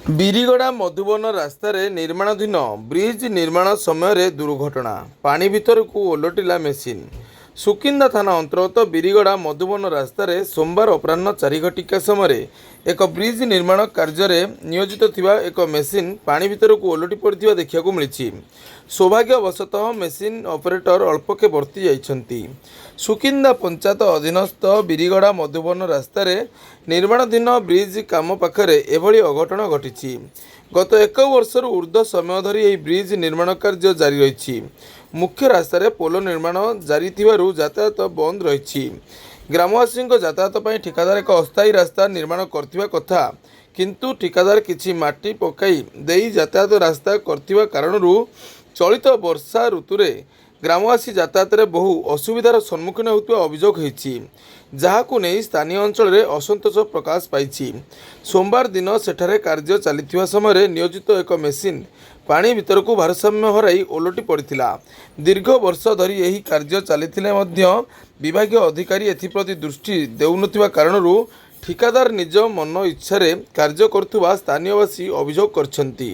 ବିରିଗଡ଼ା ମଧୁବନ ରାସ୍ତାରେ ନିର୍ମାଣାଧୀନ ବ୍ରିଜ୍ ନିର୍ମାଣ ସମୟରେ ଦୁର୍ଘଟଣା। ପାଣି ଭିତରକୁ ଓଲଟିଲା ମେସିନ୍। ସୁକିନ୍ଦା ଥାନା ଅନ୍ତର୍ଗତ ବିରିଗଡ଼ା ମଧୁବନ ରାସ୍ତାରେ ସୋମବାର ଅପରାହ୍ନ 4 ଘଟିକା ସମୟରେ ଏକ ବ୍ରିଜ୍ ନିର୍ମାଣ କାର୍ଯ୍ୟରେ ନିୟୋଜିତ ଥିବା ଏକ ମେସିନ୍ ପାଣି ଭିତରକୁ ଓଲଟି ପଡ଼ିଥିବା ଦେଖିବାକୁ ମିଳିଛି। ସୌଭାଗ୍ୟବଶତଃ ମେସିନ୍ ଅପରେଟର ଅଳ୍ପକେ ବର୍ତ୍ତି ଯାଇଛନ୍ତି। ସୁକିନ୍ଦା ପଞ୍ଚାୟତ ଅଧୀନସ୍ଥ ବିରିଗଡ଼ା ମଧୁବନ ରାସ୍ତାରେ ନିର୍ମାଣାଧୀନ ବ୍ରିଜ୍ କାମ ପାଖରେ ଏଭଳି ଅଘଟଣ ଘଟିଛି। ଗତ 1 ବର୍ଷରୁ ଉର୍ଦ୍ଧ୍ୱ ସମୟ ଧରି ଏହି ବ୍ରିଜ୍ ନିର୍ମାଣ କାର୍ଯ୍ୟ ଜାରି ରହିଛି। ମୁଖ୍ୟ ରାସ୍ତାରେ ପୋଲ ନିର୍ମାଣ ଜାରି ଥିବାରୁ ଯାତାୟାତ ବନ୍ଦ ରହିଛି। ଗ୍ରାମବାସୀଙ୍କ ଯାତାୟାତ ପାଇଁ ଠିକାଦାର ଏକ ଅସ୍ଥାୟୀ ରାସ୍ତା ନିର୍ମାଣ କରିଥିବା କଥା, କିନ୍ତୁ ଠିକାଦାର କିଛି ମାଟି ପକାଇ ଦେଇ ଯାତାୟାତ ରାସ୍ତା କରିଥିବା କାରଣରୁ ଚଳିତ ବର୍ଷା ଋତୁରେ ଗ୍ରାମବାସୀ ଯାତାୟାତରେ ବହୁ ଅସୁବିଧାର ସମ୍ମୁଖୀନ ହେଉଥିବା ଅଭିଯୋଗ ହୋଇଛି, ଯାହାକୁ ନେଇ ସ୍ଥାନୀୟ ଅଞ୍ଚଳରେ ଅସନ୍ତୋଷ ପ୍ରକାଶ ପାଇଛି। ସୋମବାର ଦିନ ସେଠାରେ କାର୍ଯ୍ୟ ଚାଲିଥିବା ସମୟରେ ନିୟୋଜିତ ଏକ ମେସିନ୍ ପାଣି ଭିତରକୁ ଭାରସାମ୍ୟ ହରାଇ ଓଲଟି ପଡ଼ିଥିଲା। ଦୀର୍ଘ ବର୍ଷ ଧରି ଏହି କାର୍ଯ୍ୟ ଚାଲିଥିଲେ ମଧ୍ୟ ବିଭାଗୀୟ ଅଧିକାରୀ ଏଥିପ୍ରତି ଦୃଷ୍ଟି ଦେଉନଥିବା କାରଣରୁ ଠିକାଦାର ନିଜ ମନ ଇଚ୍ଛାରେ କାର୍ଯ୍ୟ କରୁଥିବା ସ୍ଥାନୀୟବାସୀ ଅଭିଯୋଗ କରିଛନ୍ତି।